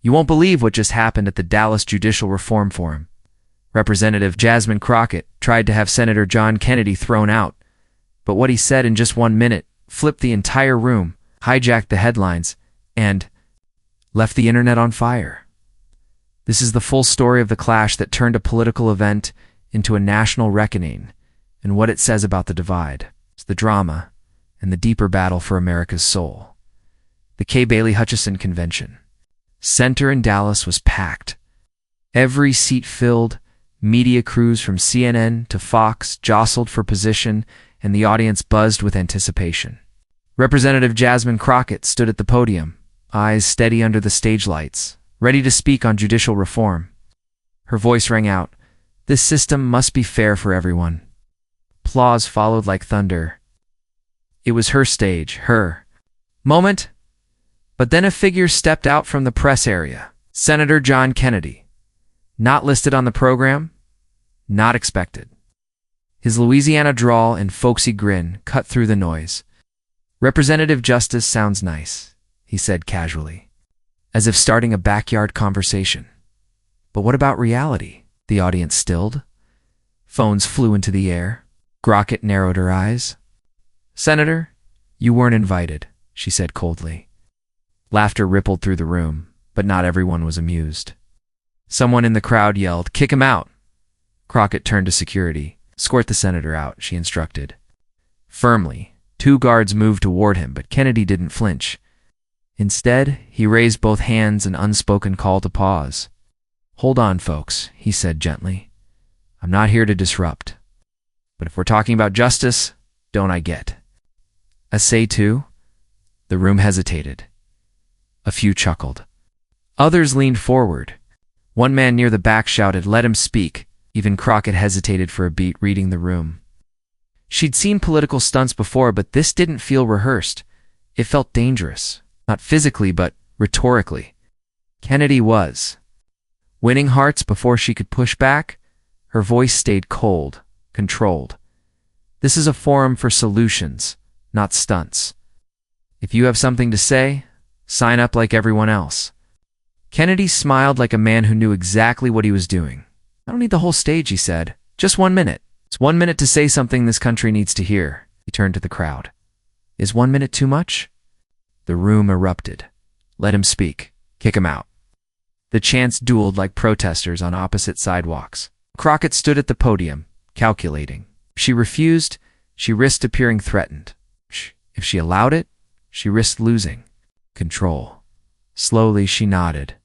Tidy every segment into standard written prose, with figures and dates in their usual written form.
You won't believe what just happened at the Dallas Judicial Reform Forum. Representative Jasmine Crockett tried to have Senator John Kennedy thrown out, but what he said in just 1 minute flipped the entire room, hijacked the headlines, and left the internet on fire. This is the full story of the clash that turned a political event into a national reckoning, and what it says about the divide, the drama, and the deeper battle for America's soul. The K. Bailey Hutchison Convention Center in Dallas was packed. Every seat filled, media crews from CNN to Fox jostled for position, and the audience buzzed with anticipation. Representative Jasmine Crockett stood at the podium, eyes steady under the stage lights, ready to speak on judicial reform. Her voice rang out, "This system must be fair for everyone." Applause followed like thunder. It was her stage, her moment. But then a figure stepped out from the press area. Senator John Kennedy. Not listed on the program, not expected. His Louisiana drawl and folksy grin cut through the noise. "Representative Justice sounds nice," he said casually, as if starting a backyard conversation. "But what about reality?" The audience stilled. Phones flew into the air. Crockett narrowed her eyes. "Senator, you weren't invited," she said coldly. Laughter rippled through the room, but not everyone was amused. Someone in the crowd yelled, "Kick him out!" Crockett turned to security. "Escort the senator out," she instructed. Firmly, 2 guards moved toward him, but Kennedy didn't flinch. Instead, he raised both hands, an unspoken call to pause. "Hold on, folks," he said gently. "I'm not here to disrupt. But if we're talking about justice, don't I get a say too?" The room hesitated. A few chuckled. Others leaned forward. One man near the back shouted, "Let him speak." Even Crockett hesitated for a beat, reading the room. She'd seen political stunts before, but this didn't feel rehearsed. It felt dangerous, not physically, but rhetorically. Kennedy was winning hearts before she could push back. Her voice stayed cold, controlled. "This is a forum for solutions, not stunts. If you have something to say, sign up like everyone else." Kennedy smiled like a man who knew exactly what he was doing. "I don't need the whole stage," he said. "Just 1 minute. It's 1 minute to say something this country needs to hear." He turned to the crowd. "Is 1 minute too much?" The room erupted. "Let him speak. Kick him out." The chants dueled like protesters on opposite sidewalks. Crockett stood at the podium, calculating. If she refused, she risked appearing threatened. If she allowed it, she risked losing control. Slowly, she nodded.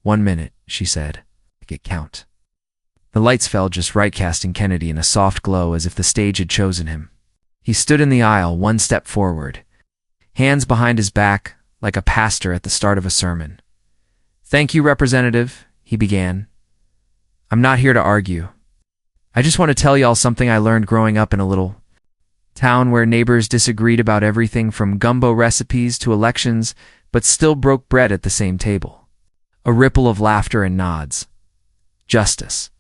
1 minute, she said. Make it count. The lights fell just right, casting Kennedy in a soft glow as if the stage had chosen him. He stood in the aisle, 1 step forward, hands behind his back, like a pastor at the start of a sermon. "Thank you, Representative," he began. "I'm not here to argue. I just want to tell y'all something I learned growing up in a little town where neighbors disagreed about everything from gumbo recipes to elections, but still broke bread at the same table." A ripple of laughter and nods. Justice.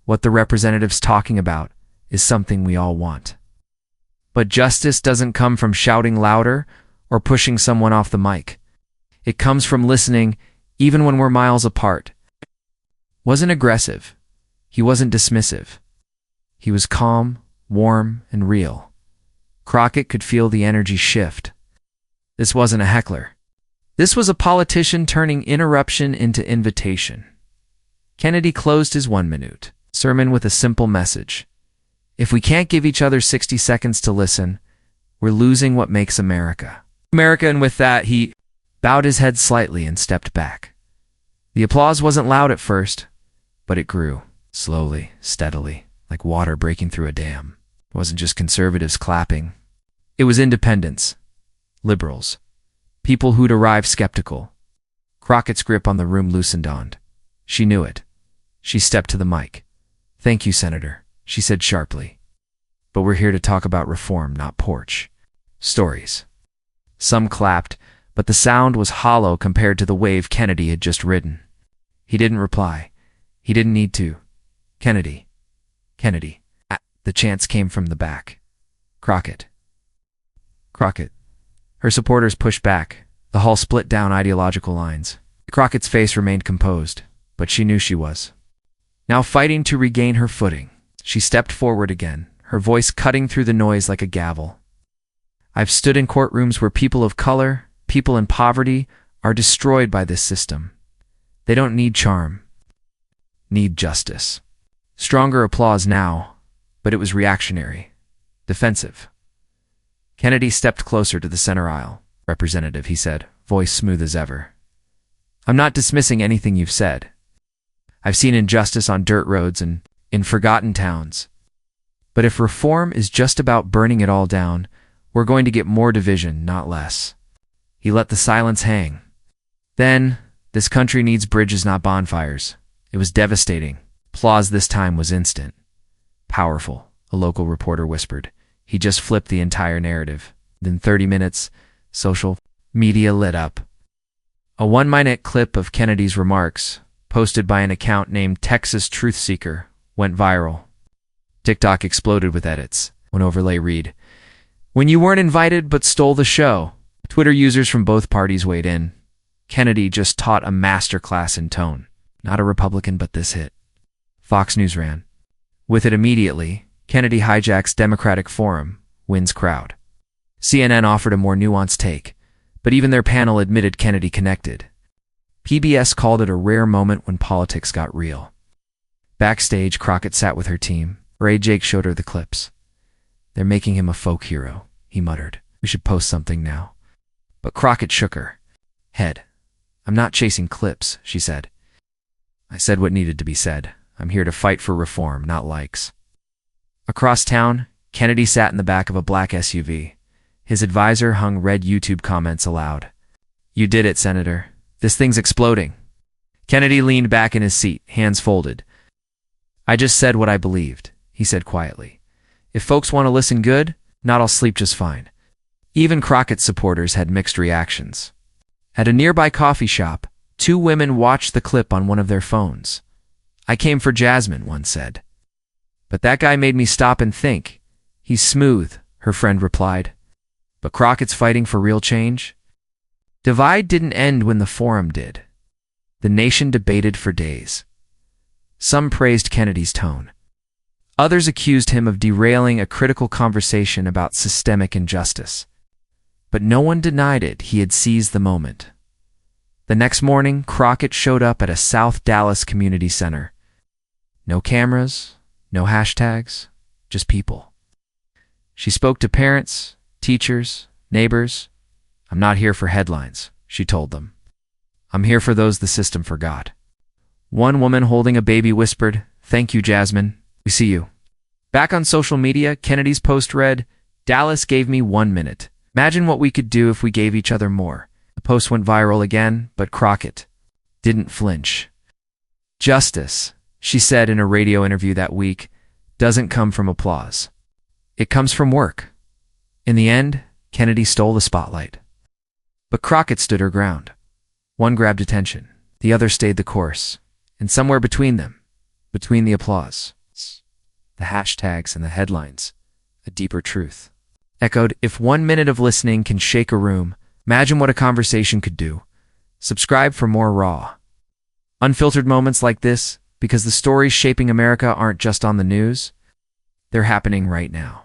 What the representative's talking about is something we all want. But justice doesn't come from shouting louder or pushing someone off the mic. It comes from listening, even when we're miles apart. Wasn't aggressive. He wasn't dismissive. He was calm, warm, and real. Crockett could feel the energy shift. This wasn't a heckler. This was a politician turning interruption into invitation. Kennedy closed his 1-minute sermon with a simple message. If we can't give each other 60 seconds to listen, we're losing what makes America. And with that, he bowed his head slightly and stepped back. The applause wasn't loud at first, but it grew, slowly, steadily, like water breaking through a dam. It wasn't just conservatives clapping. It was independents, liberals, people who'd arrived skeptical. Crockett's grip on the room loosened on. She knew it. She stepped to the mic. "Thank you, Senator," she said sharply. "But we're here to talk about reform, not porch stories." Some clapped, but the sound was hollow compared to the wave Kennedy had just ridden. He didn't reply. He didn't need to. "Kennedy. Kennedy." The chants came from the back. "Crockett. Crockett." Her supporters pushed back. The hall split down ideological lines. Crockett's face remained composed, but she knew she was now fighting to regain her footing. She stepped forward again, her voice cutting through the noise like a gavel. I've stood in courtrooms where people of color, people in poverty, are destroyed by this system. They don't need charm, need justice. Stronger applause now, but it was reactionary, defensive. Kennedy stepped closer to the center aisle. Representative, he said, voice smooth as ever. I'm not dismissing anything you've said. I've seen injustice on dirt roads and in forgotten towns. But if reform is just about burning it all down, we're going to get more division, not less. He let the silence hang. Then, this country needs bridges, not bonfires. It was devastating. Applause this time was instant. Powerful, a local reporter whispered. He just flipped the entire narrative. Then 30 minutes, social media lit up. A 1-minute clip of Kennedy's remarks, posted by an account named Texas Truth Seeker, went viral. TikTok exploded with edits. One overlay read, "When you weren't invited but stole the show." Twitter users from both parties weighed in. Kennedy just taught a masterclass in tone. Not a Republican, but this hit. Fox News ran with it immediately. Kennedy hijacks Democratic Forum, wins crowd. CNN offered a more nuanced take, but even their panel admitted Kennedy connected. PBS called it a rare moment when politics got real. Backstage, Crockett sat with her team. Ray Jake showed her the clips. They're making him a folk hero, he muttered. We should post something now. But Crockett shook her head. I'm not chasing clips, she said. I said what needed to be said. I'm here to fight for reform, not likes. Across town, Kennedy sat in the back of a black SUV. His advisor hung red YouTube comments aloud. You did it, Senator. This thing's exploding. Kennedy leaned back in his seat, hands folded. I just said what I believed, he said quietly. If folks want to listen good, not all sleep just fine. Even Crockett's supporters had mixed reactions. At a nearby coffee shop, 2 women watched the clip on one of their phones. I came for Jasmine, one said. But that guy made me stop and think. He's smooth, her friend replied. But Crockett's fighting for real change? Divide didn't end when the forum did. The nation debated for days. Some praised Kennedy's tone. Others accused him of derailing a critical conversation about systemic injustice. But no one denied it. He had seized the moment. The next morning, Crockett showed up at a South Dallas community center. No cameras, no hashtags, just people. She spoke to parents, teachers, neighbors. I'm not here for headlines, she told them. I'm here for those the system forgot. One woman holding a baby whispered, Thank you, Jasmine. We see you. Back on social media, Kennedy's post read, Dallas gave me 1 minute. Imagine what we could do if we gave each other more. The post went viral again, but Crockett didn't flinch. Justice, she said in a radio interview that week, doesn't come from applause. It comes from work. In the end, Kennedy stole the spotlight. But Crockett stood her ground. One grabbed attention, the other stayed the course, and somewhere between them, between the applause, the hashtags and the headlines, a deeper truth echoed, if 1 minute of listening can shake a room, imagine what a conversation could do. Subscribe for more raw, unfiltered moments like this, because the stories shaping America aren't just on the news, they're happening right now.